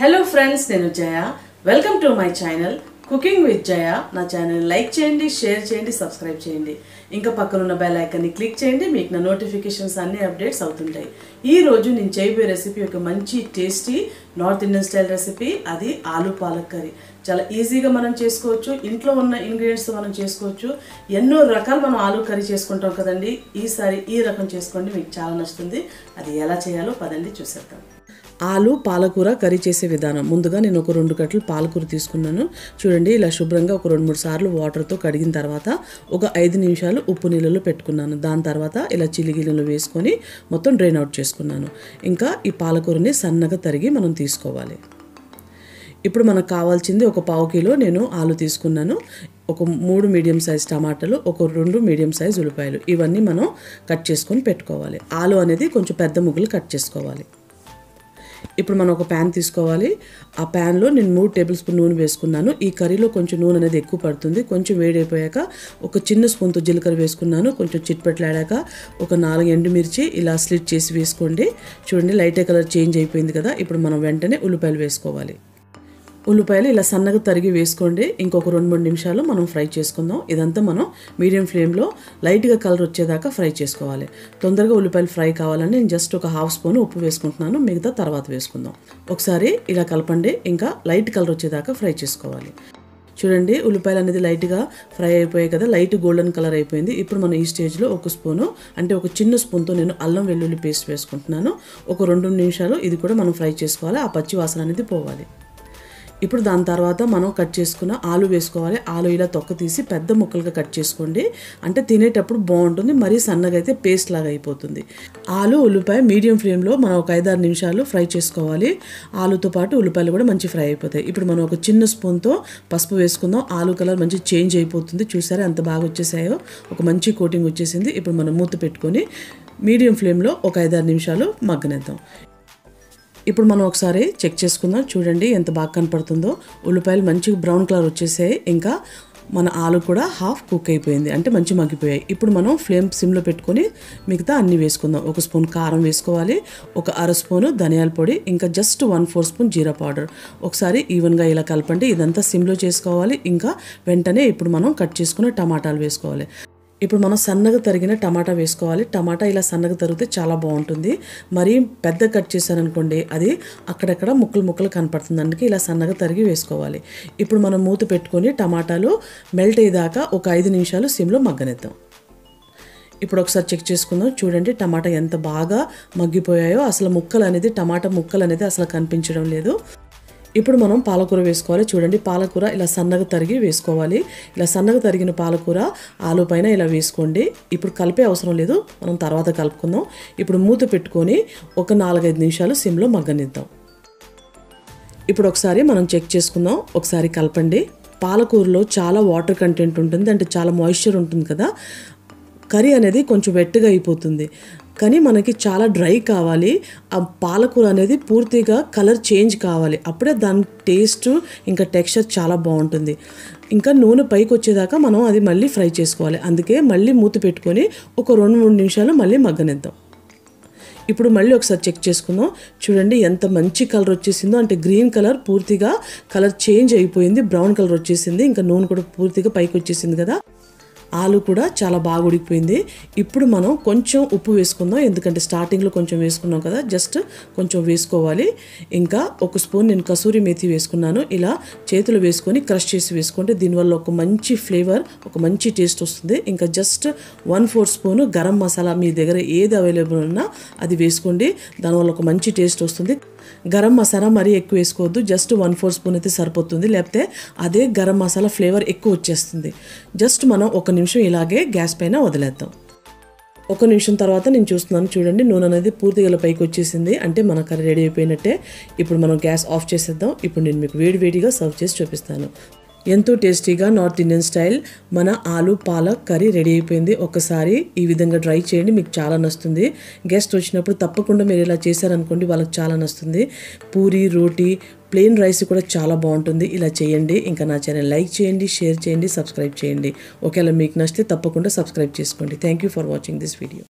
Hello friends, నేను Jaya. Welcome to my channel cooking with Jaya. నా channel like చేయండి, share చేయండి, సబ్స్క్రైబ్ చేయండి. ఇంకా పక్కన ఉన్న బెల్ ఐకాన్ని క్లిక్ చేయండి. మీకు నా నోటిఫికేషన్స్ అన్ని అప్డేట్స్ అవుతుంటాయి. ఈ రోజు నేను చేయబోయే రెసిపీ ఒక మంచి tasty north Indian style recipe. అది ఆలు పాలక్ కర్రీ. చాలా ఈజీగా మనం చేసుకోవచ్చు. ఇంట్లో ఉన్న ఇంగ్రీడియంట్స్ మనం చేసుకోవచ్చు. ఎన్నో రకాలు మనం ఆలు కర్రీ చేసుకుంటాం కదండి. ఈసారి ఈ రకం చేసుకోండి, మీకు చాలా నచ్చుతుంది. అది ఎలా చేయాలో పదండి చూసేద్దాం. ఆలు పాలకూర కర్రీ చేసే విధానం. ముందుగా నేను ఒక 2 కట్టలు పాలకూర తీసుకున్నాను. చూడండి, ఇలా శుభ్రంగా ఒక 2-3 సార్లు వాటర్తో కడిగిన తర్వాత ఒక 5 నిమిషాలు ఉప్పు నీళ్ళలో పెట్టుకున్నాను. దాని తర్వాత ఇలా చిల్లిగిన్నెలో వేసుకొని మొత్తం డ్రైన్ అవుట్ చేసుకున్నాను. ఇంకా ఈ పాలకూరని సన్నగా తరిగి మనం తీసుకోవాలి. ఇప్పుడు మనకు కావాల్సింది ఒక 1/2 కిలో నేను ఆలు తీసుకున్నాను. ఒక 3 మీడియం సైజ్ టమాటాలు, ఒక 2 మీడియం సైజ్ ఉల్లిపాయలు, ఇవన్నీ మనం కట్ చేసుకొని పెట్టుకోవాలి. ఆలు అనేది కొంచెం పెద్ద ముక్కలు కట్ చేసుకోవాలి. ఇప్పుడు మనం ఒక ప్యాన్ తీసుకోవాలి. ఆ ప్యాన్లో నేను 3 టేబుల్ స్పూన్ నూనె వేసుకున్నాను. ఈ కర్రీలో కొంచెం నూనె అనేది ఎక్కువ పడుతుంది. కొంచెం వేడైపోయాక ఒక చిన్న స్పూన్తో జీలకర్ర వేసుకున్నాను. కొంచెం చిట్పెట్లాడాక ఒక 4 ఎండుమిర్చి ఇలా స్లిట్ చేసి వేసుకోండి. చూడండి, లైట్ కలర్ చేంజ్ అయిపోయింది కదా. ఇప్పుడు మనం వెంటనే ఉల్లిపాయలు వేసుకోవాలి. ఉల్లిపాయలు ఇలా సన్నగా తరిగి వేసుకోండి. ఇంకొక 2-3 నిమిషాలు మనం ఫ్రై చేసుకుందాం. ఇదంతా మనం మీడియం ఫ్లేమ్లో లైట్గా కలర్ వచ్చేదాకా ఫ్రై చేసుకోవాలి. తొందరగా ఉల్లిపాయలు ఫ్రై కావాలని నేను జస్ట్ ఒక 1/2 స్పూన్ ఉప్పు వేసుకుంటున్నాను. మిగతా తర్వాత వేసుకుందాం. ఒకసారి ఇలా కలపండి. ఇంకా లైట్ కలర్ వచ్చేదాకా ఫ్రై చేసుకోవాలి. చూడండి, ఉల్లిపాయలు అనేది లైట్గా ఫ్రై అయిపోయాయి కదా, లైట్ గోల్డెన్ కలర్ అయిపోయింది. ఇప్పుడు మనం ఈ స్టేజ్లో ఒక స్పూను, అంటే ఒక చిన్న స్పూన్తో నేను అల్లం వెల్లుల్లి పేస్ట్ వేసుకుంటున్నాను. ఒక 2 నిమిషాలు ఇది కూడా మనం ఫ్రై చేసుకోవాలి. ఆ పచ్చి వాసన అనేది పోవాలి. ఇప్పుడు దాని తర్వాత మనం కట్ చేసుకున్న ఆలు వేసుకోవాలి. ఆలు ఇలా తొక్క తీసి పెద్ద ముక్కలుగా కట్ చేసుకోండి. అంటే తినేటప్పుడు బాగుంటుంది. మరీ సన్నగా అయితే పేస్ట్ లాగా అయిపోతుంది. ఆలు ఉల్లిపాయ మీడియం ఫ్లేమ్లో మనం ఒక 5-6 నిమిషాలు ఫ్రై చేసుకోవాలి. ఆలుతో పాటు ఉల్లిపాయలు కూడా మంచి ఫ్రై అయిపోతాయి. ఇప్పుడు మనం ఒక చిన్న స్పూన్తో పసుపు వేసుకుందాం. ఆలు కలర్ మంచి చేంజ్ అయిపోతుంది. చూసారా ఎంత బాగా వచ్చేసాయో, ఒక మంచి కోటింగ్ వచ్చేసింది. ఇప్పుడు మనం మూత పెట్టుకొని మీడియం ఫ్లేమ్లో ఒక 5-6 నిమిషాలు మగ్గనిద్దాం. ఇప్పుడు మనం ఒకసారి చెక్ చేసుకుందాం. చూడండి ఎంత బాగా కనపడుతుందో. ఉల్లిపాయలు మంచి బ్రౌన్ కలర్ వచ్చేసాయి. ఇంకా మన ఆలు కూడా హాఫ్ కుక్ అయిపోయింది, అంటే మంచి మగ్గిపోయాయి. ఇప్పుడు మనం ఫ్లేమ్ సిమ్లో పెట్టుకొని మిగతా అన్నీ వేసుకుందాం. ఒక స్పూన్ కారం వేసుకోవాలి, ఒక 1/2 స్పూను ధనియాల పొడి, ఇంకా జస్ట్ 1/4 స్పూన్ జీరా పౌడర్. ఒకసారి ఈవెన్గా ఇలా కలపండి. ఇదంతా సిమ్లో చేసుకోవాలి. ఇంకా వెంటనే ఇప్పుడు మనం కట్ చేసుకున్న టమాటాలు వేసుకోవాలి. ఇప్పుడు మనం సన్నగా తరిగిన టమాటా వేసుకోవాలి. టమాటా ఇలా సన్నగా తరిగితే చాలా బాగుంటుంది. మరీ పెద్ద కట్ చేశారనుకోండి, అది అక్కడక్కడ ముక్కలు కనపడుతుంది. అందుకే ఇలా సన్నగా తరిగి వేసుకోవాలి. ఇప్పుడు మనం మూత పెట్టుకొని టమాటాలు మెల్ట్ అయ్యేదాకా ఒక 5 నిమిషాలు సిమ్లో మగ్గనిద్దాం. ఇప్పుడు ఒకసారి చెక్ చేసుకుందాం. చూడండి, టమాటా ఎంత బాగా మగ్గిపోయాయో. అసలు టమాటా ముక్కలు అనేది అసలు కనిపించడం లేదు. ఇప్పుడు మనం పాలకూర వేసుకోవాలి. చూడండి, పాలకూర ఇలా సన్నగా తరిగి వేసుకోవాలి. ఇలా సన్నగా తరిగిన పాలకూర ఆలు పైన ఇలా వేసుకోండి. ఇప్పుడు కలిపే అవసరం లేదు, మనం తర్వాత కలుపుకుందాం. ఇప్పుడు మూత పెట్టుకొని ఒక 4-5 నిమిషాలు సిమ్లో మగ్గనిద్దాం. ఇప్పుడు ఒకసారి మనం చెక్ చేసుకుందాం. ఒకసారి కలపండి. పాలకూరలో చాలా వాటర్ కంటెంట్ ఉంటుంది, అంటే చాలా మాయిశ్చర్ ఉంటుంది కదా. కర్రీ అనేది కొంచెం వెట్టుగా అయిపోతుంది. కానీ మనకి చాలా డ్రై కావాలి. ఆ పాలకూర అనేది పూర్తిగా కలర్ చేంజ్ కావాలి. అప్పుడే దాని టేస్ట్ ఇంకా టెక్స్చర్ చాలా బాగుంటుంది. ఇంకా నూనె పైకి వచ్చేదాకా మనం అది మళ్ళీ ఫ్రై చేసుకోవాలి. అందుకే మళ్ళీ మూత పెట్టుకొని ఒక 2-3 నిమిషాలు మళ్ళీ మగ్గనిద్దాం. ఇప్పుడు మళ్ళీ ఒకసారి చెక్ చేసుకుందాం. చూడండి ఎంత మంచి కలర్ వచ్చేసిందో, అంటే గ్రీన్ కలర్ పూర్తిగా కలర్ చేంజ్ అయిపోయింది, బ్రౌన్ కలర్ వచ్చేసింది. ఇంకా నూనె కూడా పూర్తిగా పైకి వచ్చేసింది కదా. ఆలు కూడా చాలా బాగా ఉడికిపోయింది. ఇప్పుడు మనం కొంచెం ఉప్పు వేసుకుందాం, ఎందుకంటే స్టార్టింగ్లో కొంచెం వేసుకున్నాం కదా, జస్ట్ కొంచెం వేసుకోవాలి. ఇంకా ఒక స్పూన్ నేను కసూరి మేథి వేసుకున్నాను. ఇలా చేతులు వేసుకొని క్రష్ చేసి వేసుకుంటే దీనివల్ల ఒక మంచి ఫ్లేవర్, ఒక మంచి టేస్ట్ వస్తుంది. ఇంకా జస్ట్ 1/4 స్పూను గరం మసాలా, మీ దగ్గర ఏది అవైలబుల్ ఉన్నా అది వేసుకోండి. దానివల్ల ఒక మంచి టేస్ట్ వస్తుంది. గరం మసాలా మరీ ఎక్కువ వేసుకోవద్దు, జస్ట్ 1/4 స్పూన్ అయితే సరిపోతుంది. లేకపోతే అదే గరం మసాలా ఫ్లేవర్ ఎక్కువ వచ్చేస్తుంది. జస్ట్ మనం 1 నిమిషం ఇలాగే గ్యాస్ పైన వదిలేద్దాం. 1 నిమిషం తర్వాత నేను చూస్తున్నాను. చూడండి, నూనె అనేది పూర్తిగా పైకి వచ్చేసింది, అంటే మన కర్రీ రెడీ అయిపోయినట్టే. ఇప్పుడు మనం గ్యాస్ ఆఫ్ చేసేద్దాం. ఇప్పుడు నేను మీకు వేడిగా సర్వ్ చేసి చూపిస్తాను. ఎంతో టేస్టీగా నార్త్ ఇండియన్ స్టైల్ మన ఆలు పాలక్ కర్రీ రెడీ అయిపోయింది. ఒకసారి ఈ విధంగా ట్రై చేయండి, మీకు చాలా నచ్చుతుంది. గెస్ట్ వచ్చినప్పుడు తప్పకుండా మీరు ఇలా చేశారనుకోండి, వాళ్ళకి చాలా నచ్చుతుంది. పూరి, రోటీ, ప్లెయిన్ రైస్ కూడా చాలా బాగుంటుంది. ఇలా చేయండి. ఇంకా నా ఛానల్ లైక్ చేయండి, షేర్ చేయండి, సబ్స్క్రైబ్ చేయండి. ఒకవేళ మీకు నచ్చితే తప్పకుండా సబ్స్క్రైబ్ చేసుకోండి. Thank you for watching this video.